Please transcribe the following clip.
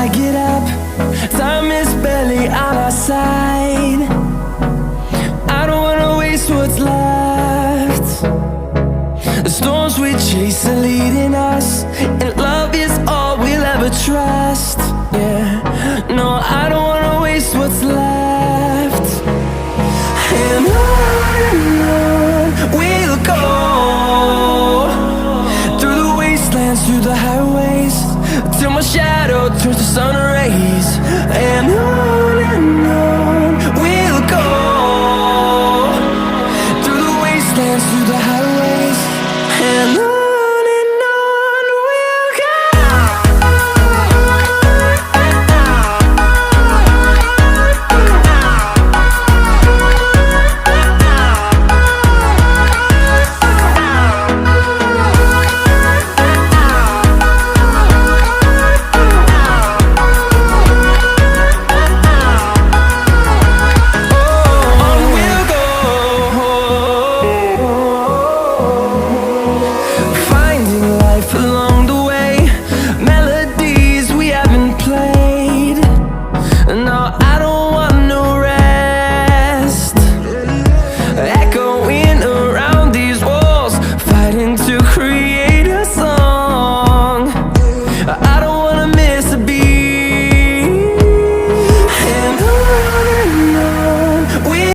I get up, time is barely on our side. I don't wanna waste what's left. The storms we chase are leading us.